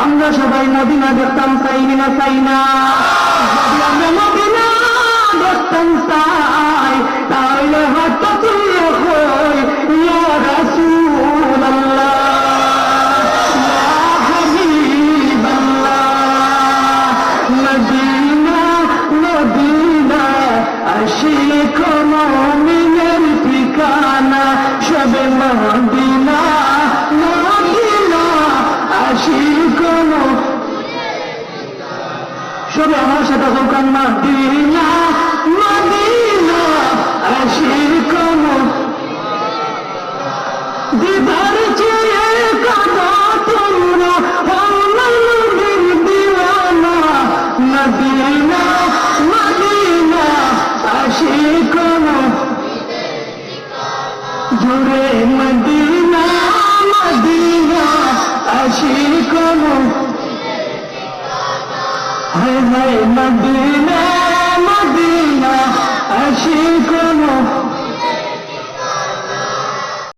আমরা সবাই মদিনা দেখতাম, চাই না চাই না? যদি আমরা মদিনা দেখতাম চাই, তাহলে হয়তো তুই হই ইয়া রাসূলুল্লাহ, ইয়া হাবিবাল্লাহ। মদিনা মদিনা আশিক মুমিনের ঠিকানা, সবে মদিনা মদিনা আশিক। সবে আমার সাথে হোকান মদিনা মদিনা আশিক। দিদার চেয়ে কাঁদো তোমরা নবীর দিওয়ানা, মদিনা মদিনা আশিক। জুড়ে মদিনা মদিনা আশিক। হায় হায় মদিনা